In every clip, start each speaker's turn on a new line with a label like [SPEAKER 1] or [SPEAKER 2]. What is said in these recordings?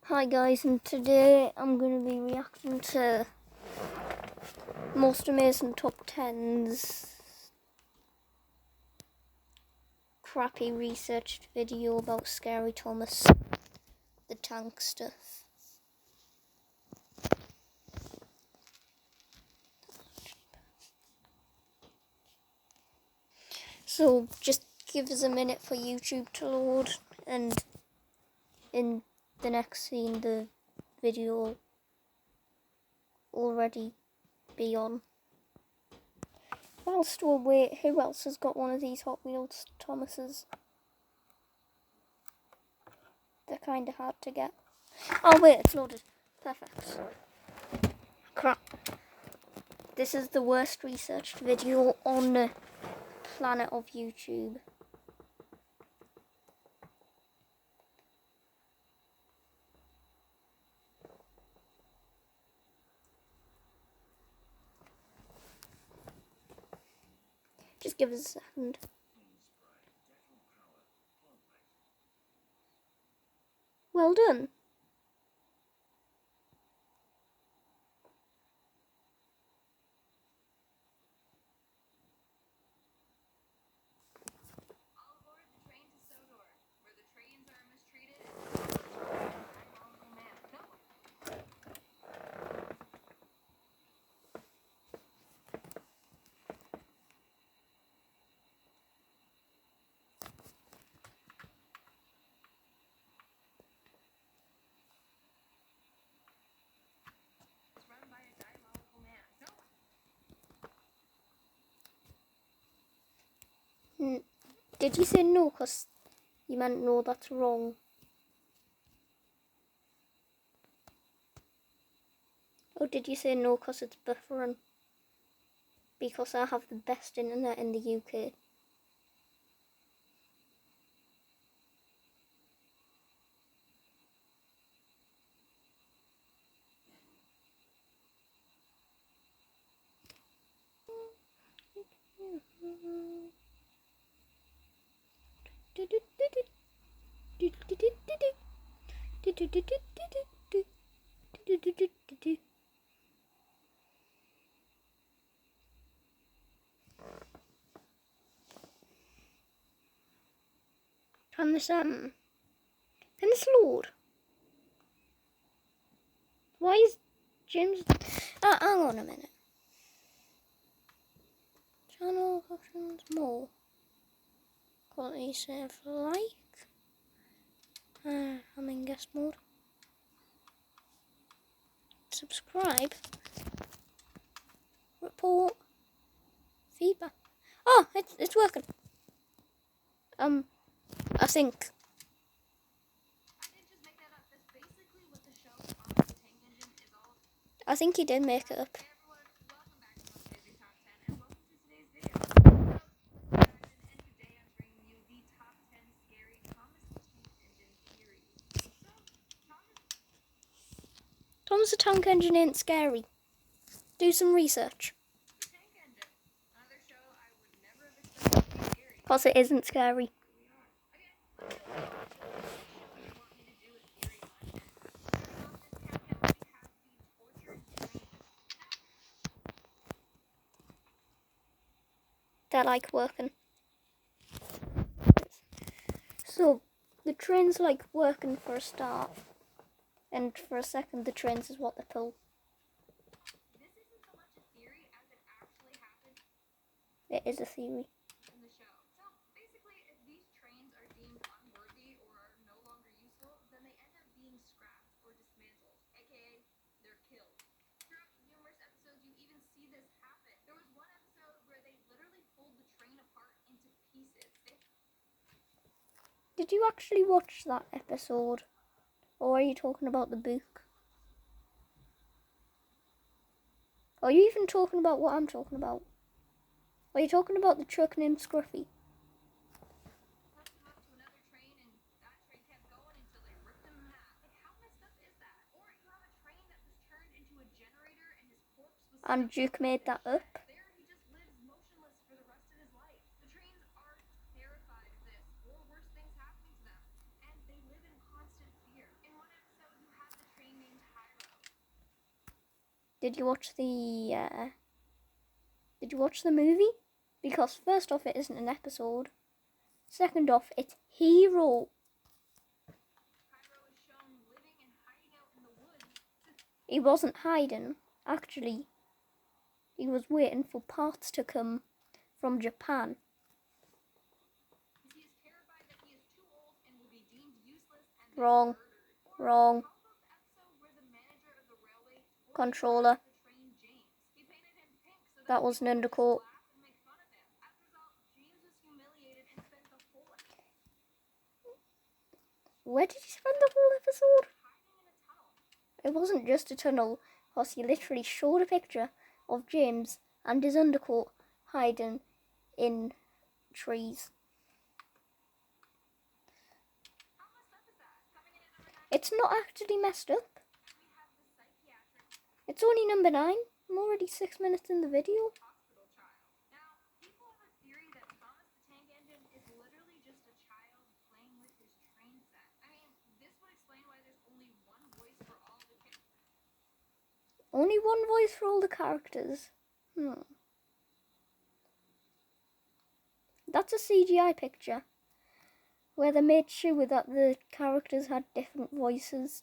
[SPEAKER 1] Hi guys, and today I'm going to be reacting to Most Amazing Top 10's crappy researched video about Scary Thomas, the tank stuff. So just give us a minute for YouTube to load, and in the next scene the video will already be on. Whilst we wait, who else has got one of these Hot Wheels Thomases? They're kind of hard to get. Oh wait, it's loaded. Perfect. Crap. This is the worst researched video on the planet of YouTube. Just give us a second. Well done. Did you say no? Because you meant no, that's wrong. Or did you say no because it's buffering? Because I have the best internet in the UK. Can this load? Why is James? Hang on a minute. Channel options, more. Quality save like. I'm in guest mode. Subscribe. Report. Feedback. Oh, it's working. I think. I think he did make it up. Thomas the Tank Engine ain't scary. Do some research. Plus it isn't scary. They're like working. So the train's like working for a start. And for a second the trains is what they pull.
[SPEAKER 2] This isn't so much a theory as it actually happened.
[SPEAKER 1] It is a theory.
[SPEAKER 2] In the show. So basically, if these trains are deemed unworthy or are no longer useful, then they end up being scrapped or dismantled, aka they're killed. Throughout numerous episodes, you even see this happen. There was one episode where they literally pulled the train apart into pieces.
[SPEAKER 1] Did you actually watch that episode? Or are you talking about the book? Are you even talking about what I'm talking about? Are you talking about the truck named Scruffy?
[SPEAKER 2] Hooked them up to another train, and that train kept going until they ripped them in half. Like, how messed up is that? Or you have a train that was turned into a generator and his corpse was...
[SPEAKER 1] And Duke made that up?
[SPEAKER 2] There he just lives motionless for the rest of his life. The trains are terrified of this or worse things happening to them, and they live in constant fear. In one episode, you have
[SPEAKER 1] Did you watch the movie? Because first off, it isn't an episode. Second off, it's Hero.
[SPEAKER 2] Cairo is shown living and hiding out in the woods.
[SPEAKER 1] He wasn't hiding. Actually, he was waiting for parts to come from Japan.
[SPEAKER 2] He is terrified that he is too old and will be deemed useless and then
[SPEAKER 1] Wrong.
[SPEAKER 2] murdered.
[SPEAKER 1] Wrong.
[SPEAKER 2] Recall the episode where the manager of the railway tore
[SPEAKER 1] Controller.
[SPEAKER 2] apart the train James. He painted him pink so
[SPEAKER 1] That was
[SPEAKER 2] people would just
[SPEAKER 1] Undercoat.
[SPEAKER 2] laugh and make fun of him. As a result, James was humiliated and spent the whole
[SPEAKER 1] Where did he spend the whole episode?
[SPEAKER 2] hiding in a tunnel.
[SPEAKER 1] It wasn't just a tunnel, because he literally showed a picture of James and his undercoat hiding in trees.
[SPEAKER 2] How messed up is that? Coming in at number 9,
[SPEAKER 1] It's not actually messed up.
[SPEAKER 2] we have the psychiatric
[SPEAKER 1] It's only number 9. I'm already 6 minutes in the video.
[SPEAKER 2] hospital child. Now, people have a theory that Thomas the Tank Engine is literally just a child playing with his train set. I mean, this would explain why there's only one voice for all the kids.
[SPEAKER 1] Only one voice for all the characters. That's a CGI picture where they made sure that the characters had different voices.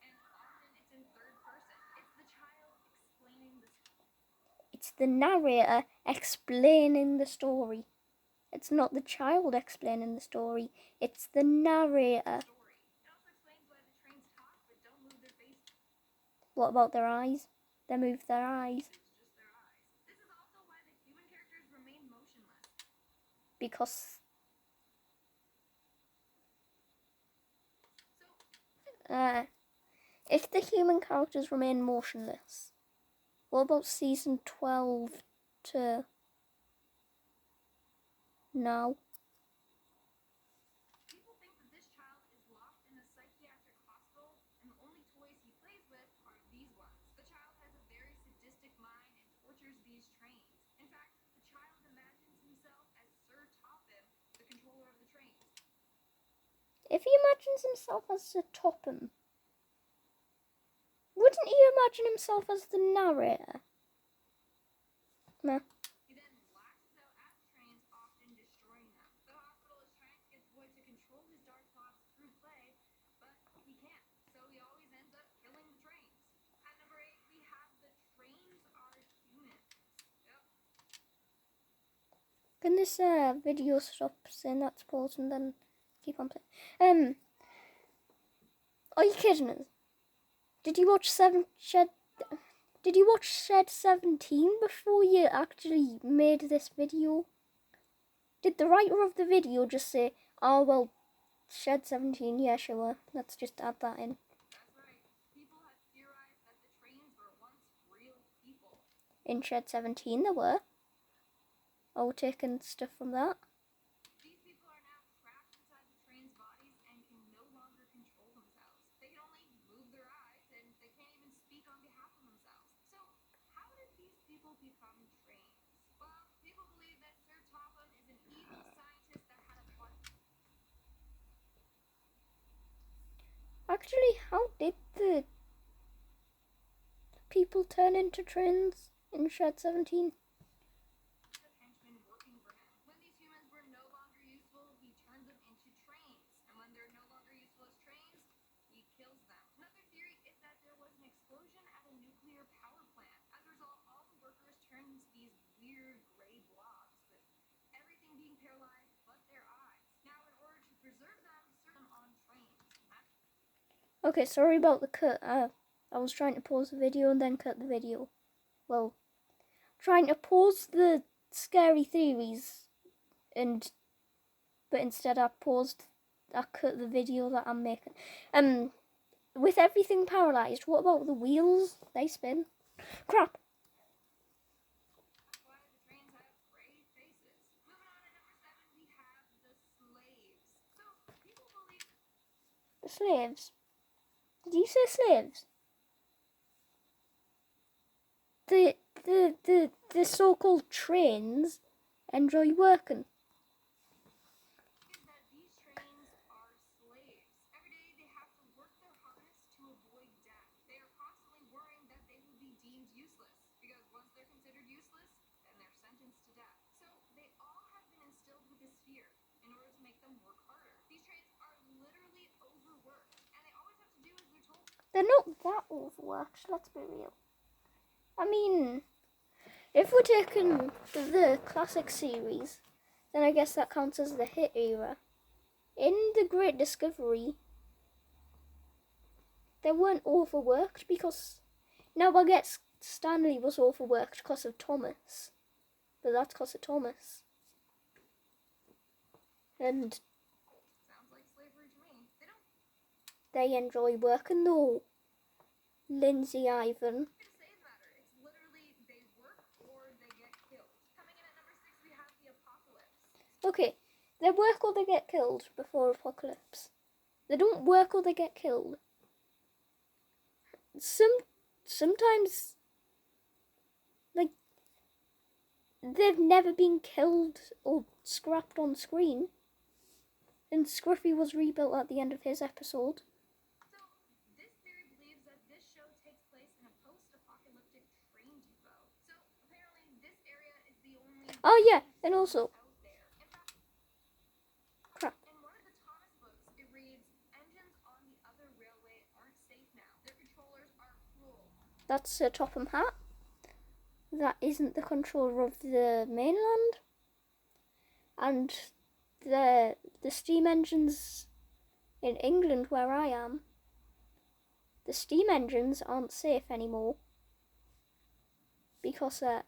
[SPEAKER 2] And often it's in third person. It's the child explaining the
[SPEAKER 1] It's the narrator explaining the story. It's not the child explaining the story. It's the narrator.
[SPEAKER 2] story. It also explains why the trains talk but don't move their faces.
[SPEAKER 1] What about their eyes? They move their eyes
[SPEAKER 2] It's just their eyes. This is also why the human characters remain motionless.
[SPEAKER 1] because
[SPEAKER 2] So,
[SPEAKER 1] if the human characters remain motionless, what about season 12 to now?
[SPEAKER 2] people think that this child is locked in a psychiatric hospital, and the only toys he plays with are these ones. The child has a very sadistic mind and tortures these trains. In fact, the child imagines himself as Sir Topham, the controller of the trains.
[SPEAKER 1] If he imagines himself as Sir Topham, wouldn't he imagine himself as the narrator? No.
[SPEAKER 2] He then lashes out at the trains, often destroying them. The hospital is trying to get the boy to control his dark thoughts through play, but he can't, so he always ends up killing the trains. At number 8, we have the trains are humans. Yep.
[SPEAKER 1] Can this video stop saying that's pause and then keep on playing? Are you kidding us? Did you watch Shed 17 before you actually made this video? Did the writer of the video just say, oh well, Shed 17, yeah sure, let's just add that in?
[SPEAKER 2] That's right. People have theorized that the trains were once real people.
[SPEAKER 1] In Shed 17 there were. Oh, we're taking stuff from that.
[SPEAKER 2] These people are now trapped inside the trains' bodies and can no longer control themselves. They can only move their eyes and they can't even speak on behalf of themselves. So, how did these people become trains? Well, people believe that Sir Topham is an evil scientist that had a button.
[SPEAKER 1] Actually, how did the people turn into trains in Shed 17?
[SPEAKER 2] Henchmen working for him. When these humans were no longer useful, he turned them into trains. And when they're no longer useful as trains, he kills them. Another theory is that there was an explosion at a nuclear power plant. As a result, all the workers turned into these weird gray blobs, with everything being paralyzed but their eyes. Now, in order to preserve them, serve them on trains.
[SPEAKER 1] Okay, sorry about the cut. I was trying to pause the video and then cut the video. Well, trying to pause the scary theories, but instead I cut the video that I'm making. With everything paralysed, what about the wheels? They spin. Crap.
[SPEAKER 2] That's why the trains have gray faces. Moving on to number 7, we have the slaves. So, people believe
[SPEAKER 1] The slaves. Did you say slaves? The so-called trains enjoy working.
[SPEAKER 2] is that these trains are slaves. Every day they have to work their hardest to avoid death. They are constantly Once they're considered useless, then they're sentenced to death. So they all have been instilled with this fear in order to make them work harder. These trains are literally overworked, and they always have to do as they're told.
[SPEAKER 1] They're not that overworked, let's be real. I mean, if we're taking the classic series, then I guess that counts as the hit era. In The Great Discovery, they weren't overworked because... Now I guess Stanley was overworked because of Thomas. But that's because of Thomas. And
[SPEAKER 2] Sounds like slavery to me.
[SPEAKER 1] they enjoy working though. Lindsay Ivan.
[SPEAKER 2] To say the matter, it's literally they work or they get killed. Coming in at number 6, we have the Apocalypse.
[SPEAKER 1] Okay, they work or they get killed before Apocalypse. They don't work or they get killed. Sometimes, like, they've never been killed or scrapped on screen. And Scruffy was rebuilt at the end of his episode.
[SPEAKER 2] So, this theory believes that this show takes place in a post-apocalyptic train depot. So, apparently, this area is the only...
[SPEAKER 1] Oh yeah, and also...
[SPEAKER 2] out there. In fact,
[SPEAKER 1] Crap.
[SPEAKER 2] in one of the Thomas books, it reads, engines on the other railway aren't safe now. Their controllers are cruel.
[SPEAKER 1] That's Topham Hatt. That isn't the controller of the mainland. And the steam engines in England where I am, the steam engines aren't safe anymore because they're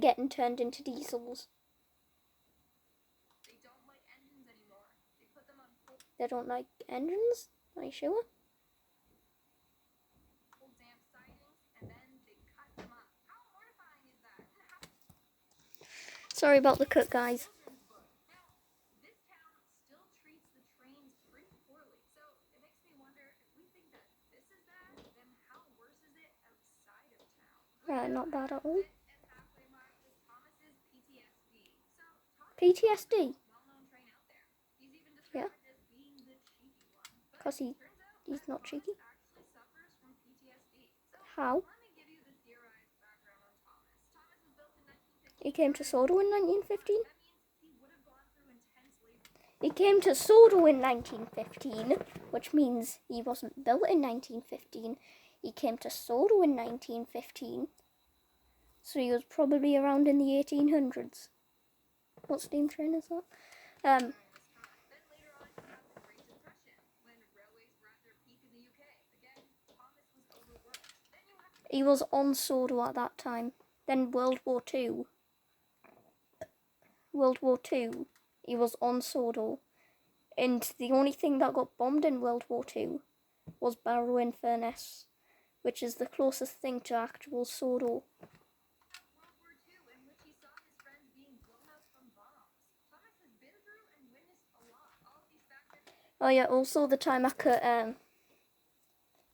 [SPEAKER 1] getting turned into diesels.
[SPEAKER 2] They don't like engines anymore. They put them on
[SPEAKER 1] They don't like engines? Are you sure?
[SPEAKER 2] cold, damp sidings, and then they cut them up. How mortifying is that? And how
[SPEAKER 1] Sorry about the cut, guys.
[SPEAKER 2] children's book. Now, this town still treats the trains pretty poorly. So it makes me wonder if we think that this is bad, then how worse is it outside of town?
[SPEAKER 1] Not bad at all.
[SPEAKER 2] And halfway mark is Thomas's PTSD. So Thomas
[SPEAKER 1] PTSD?
[SPEAKER 2] is a well-known train out there. He's even described as being the cheeky one. But
[SPEAKER 1] Because
[SPEAKER 2] turns out
[SPEAKER 1] he's not cheeky.
[SPEAKER 2] actually suffers from PTSD. So
[SPEAKER 1] How?
[SPEAKER 2] let me give you the theorized background on Thomas. Thomas was built in 1915.
[SPEAKER 1] He came to Sordo in 1915?
[SPEAKER 2] That means he would have gone through intense labor.
[SPEAKER 1] He came to Sordo in 1915, which means he wasn't built in 1915. He came to Sordo in 1915. So he was probably around in the 1800s. What steam train is that?
[SPEAKER 2] Then later on, you have the Great Depression, when railways were at their peak in the UK. Again, Thomas was overworked. Then you have
[SPEAKER 1] He was on Sordo at that time. Then World War II. World War II, he was on Sordo. And the only thing that got bombed in World War II was Barrow-in-Furness, which is the closest thing to actual Sordo.
[SPEAKER 2] World War II, in which he saw his friends being blown up from bombs. Thomas has been through and witnessed a lot. All of these factors.
[SPEAKER 1] Oh yeah, also the time I could,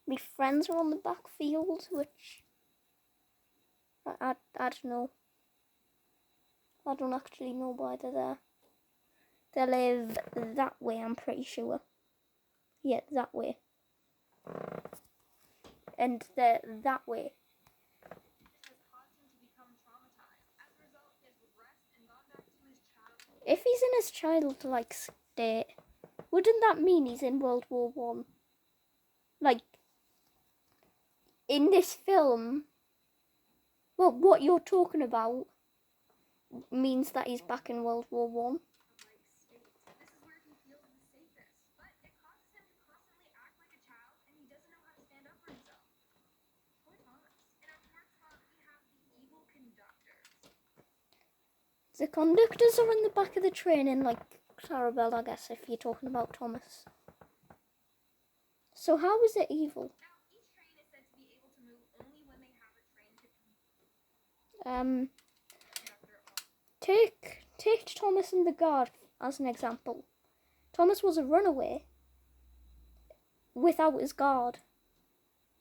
[SPEAKER 1] my friends were on the backfield, which, I don't know. I don't actually know why they're there. They live that way, I'm pretty sure. Yeah, that way. And they're that way.
[SPEAKER 2] Has caused him to become traumatized. As a result, he has regressed and gone back to his childhood.
[SPEAKER 1] If he's in his childlike state, wouldn't that mean he's in World War One? Like, in this film, well, what you're talking about means that he's back in World War One.
[SPEAKER 2] Like state. This is where he feels the safest. But it causes him to constantly act like a child, and he doesn't know how to stand up for himself. Poor Thomas. In our fourth spot, we have the evil conductors.
[SPEAKER 1] The conductors are in the back of the train in, like, Clarabelle, I guess, if you're talking about Thomas. So how is it evil?
[SPEAKER 2] Now, each train is said to be able to move only when they have a train conductor on.
[SPEAKER 1] Take Thomas and the guard as an example. Thomas was a runaway without his guard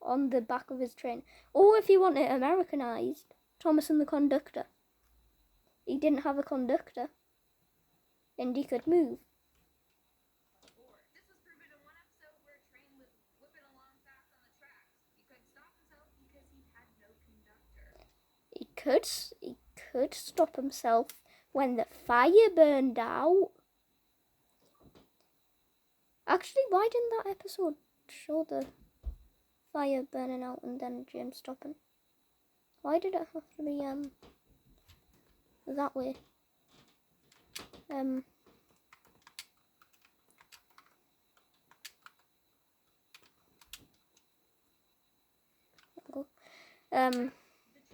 [SPEAKER 1] on the back of his train. Or if you want it Americanized, Thomas and the conductor. He didn't have a conductor, and he could move.
[SPEAKER 2] This was proven in one episode where a train was whipping along fast
[SPEAKER 1] could stop himself when the fire burned out. Actually, why didn't that episode show the fire burning out and then Jim stopping? Why did it have to be that way?
[SPEAKER 2] The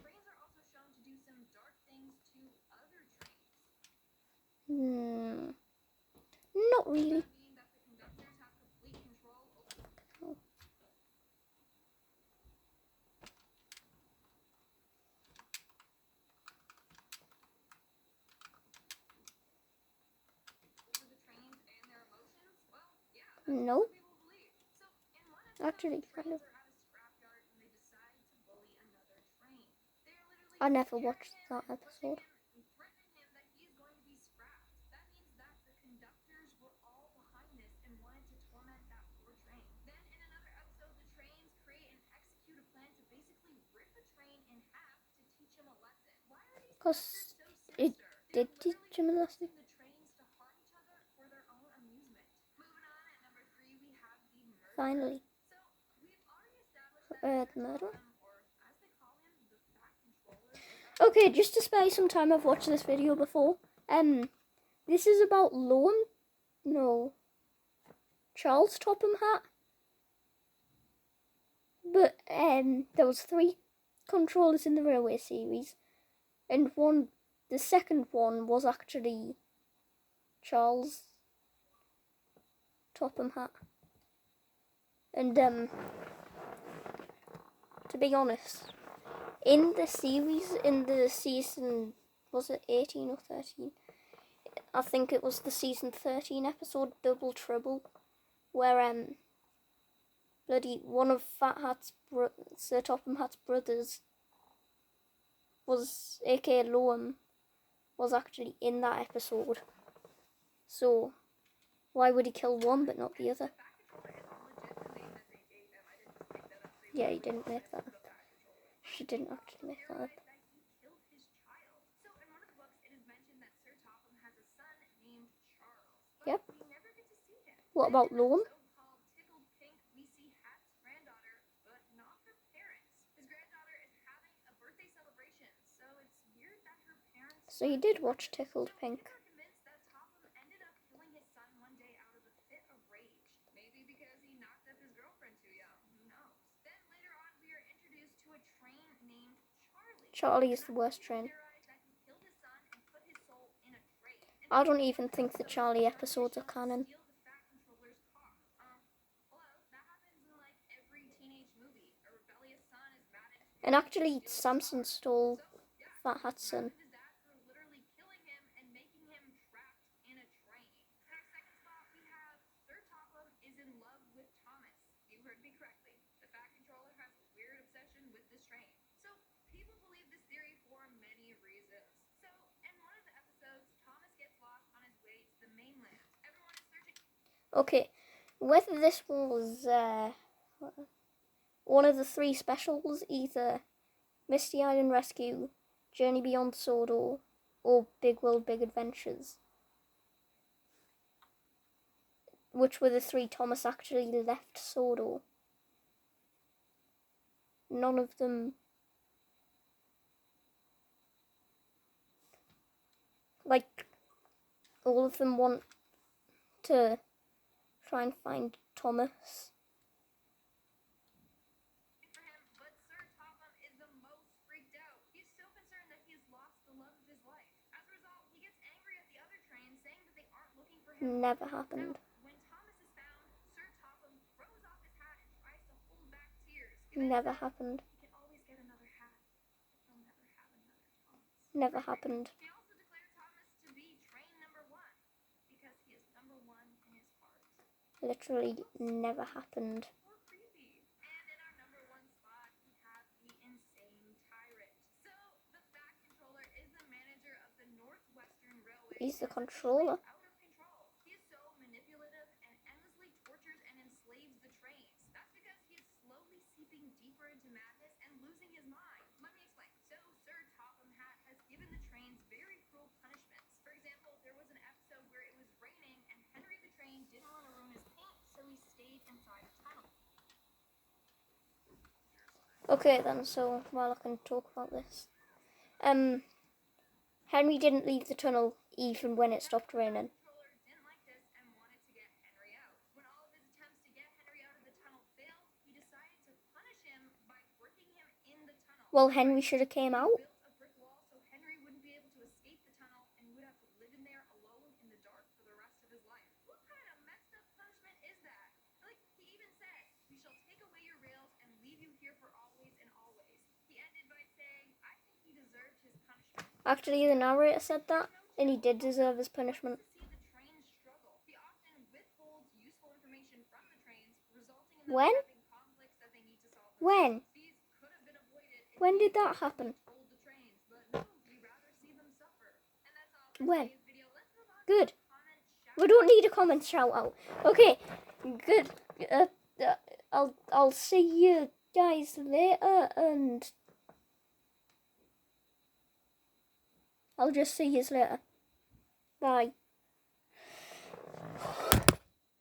[SPEAKER 2] trains are also shown to do some dark things to other trains.
[SPEAKER 1] Not really.
[SPEAKER 2] Does that mean that the conductors have complete control over the trains and their emotions? Well, yeah, that's
[SPEAKER 1] No.
[SPEAKER 2] what people believe. So, in one episode,
[SPEAKER 1] Actually,
[SPEAKER 2] the
[SPEAKER 1] kind
[SPEAKER 2] trains
[SPEAKER 1] of.
[SPEAKER 2] are at a scrapyard and they decide to bully another train. They're literally
[SPEAKER 1] I never
[SPEAKER 2] scaring
[SPEAKER 1] watched
[SPEAKER 2] him
[SPEAKER 1] that
[SPEAKER 2] and pushing
[SPEAKER 1] episode.
[SPEAKER 2] him and threatening him that he's going to be scrapped. That means that the conductors were all behind this and wanted to torment that poor train. Then, in another episode, the trains create and execute a plan to basically rip a train in half to teach him a lesson. Why are these
[SPEAKER 1] Because
[SPEAKER 2] conductors so
[SPEAKER 1] it
[SPEAKER 2] sinister?
[SPEAKER 1] did
[SPEAKER 2] They're
[SPEAKER 1] teach him a
[SPEAKER 2] literally
[SPEAKER 1] lesson.
[SPEAKER 2] forcing the trains to harm each other for their own amusement. Moving on, at number 3, we have the murderer.
[SPEAKER 1] Finally.
[SPEAKER 2] So, we've already established that
[SPEAKER 1] The murderer?
[SPEAKER 2] or as they call him, the Fat Controller, is a
[SPEAKER 1] Okay, just to spare you some time, I've watched this video before. This is about Charles Topham Hatt. But there was 3 controllers in the Railway series, and the second one was actually Charles Topham Hatt. And to be honest, in the series, in the season, was it 18 or 13? I think it was the season 13 episode, Double Trouble, where bloody one of Sir Topham Hatt's brothers was, aka Loam, was actually in that episode. So why would he kill one but not the other? Yeah, he didn't make that up. She didn't actually make that up.
[SPEAKER 2] So, in one of the books, it is mentioned that Sir Topham has a son named Charles. But
[SPEAKER 1] Yep.
[SPEAKER 2] we never get to see him.
[SPEAKER 1] What about Loam?
[SPEAKER 2] So-called Tickled Pink, we see Hat's granddaughter, but not her parents. His granddaughter is having a birthday celebration, so it's weird that her parents.
[SPEAKER 1] So you did watch Tickled Pink.
[SPEAKER 2] People are convinced that Topham ended up killing his son one day out of a fit of rage. Maybe because he knocked up his girlfriend too young. Who knows? Then later on, we are introduced to a train named Charlie.
[SPEAKER 1] Charlie is the worst train. I don't even think the Charlie episodes are canon. And actually, Samson stole Fat Hat's son. Okay, whether this was one of the 3 specials, either Misty Island Rescue, Journey Beyond Sodor, or Big World Big Adventures, which were the 3 Thomas actually left Sodor, none of them, like, all of them want to try and find Thomas.
[SPEAKER 2] For him, but Sir Topham is the most freaked out. He's so concerned that he has lost the love of his life. As a result, he gets angry at the other train, saying that they aren't looking for him.
[SPEAKER 1] Never happened.
[SPEAKER 2] Now, when Thomas is found, Sir Topham throws off his hat and tries to hold back tears.
[SPEAKER 1] Never happened.
[SPEAKER 2] He can always get another hat, but he'll never have another Thomas.
[SPEAKER 1] Never happened.
[SPEAKER 2] He also declared Thomas to be train number 1 because he is number 1 in his heart.
[SPEAKER 1] Literally never happened.
[SPEAKER 2] More creepy. And in our number 1 spot, we have the Insane Tyrant. So, the Fat Controller is the manager of the Northwestern Railway.
[SPEAKER 1] He's the controller.
[SPEAKER 2] Out of control. He is so manipulative and endlessly tortures and enslaves the trains. That's because he is slowly seeping deeper into madness and losing his mind. Let me explain. So, Sir Topham
[SPEAKER 1] Okay then, so while I can talk about this. Henry didn't leave the tunnel even when it stopped raining.
[SPEAKER 2] Controller didn't like this and wanted to get Henry out. When all of his attempts to get Henry out of the tunnel failed, he decided to punish him by working him in the tunnel.
[SPEAKER 1] Well, Henry should have came out.
[SPEAKER 2] He built a brick wall so Henry wouldn't be able to escape the tunnel and he would have to live in there alone in the dark for the rest of his life. What kind of messed up punishment is that? Like, he even said, "We shall take away your rails and leave you here for always and always." He ended by saying, "I think he deserved his punishment."
[SPEAKER 1] Actually, the narrator said that, and he did deserve his punishment.
[SPEAKER 2] To see the trains struggle. He often withholds useful information from the trains, resulting in them
[SPEAKER 1] When?
[SPEAKER 2] having conflicts that they need to solve.
[SPEAKER 1] When?
[SPEAKER 2] These could have been avoided if
[SPEAKER 1] When
[SPEAKER 2] he
[SPEAKER 1] did that happen?
[SPEAKER 2] told the trains, but no, we rather see them suffer. And that's all for
[SPEAKER 1] When?
[SPEAKER 2] today's video. Let's move on
[SPEAKER 1] Good.
[SPEAKER 2] to a comment shout
[SPEAKER 1] We don't need a comment shout out. Okay, good. I'll see you guys later, and I'll just see you later. Bye.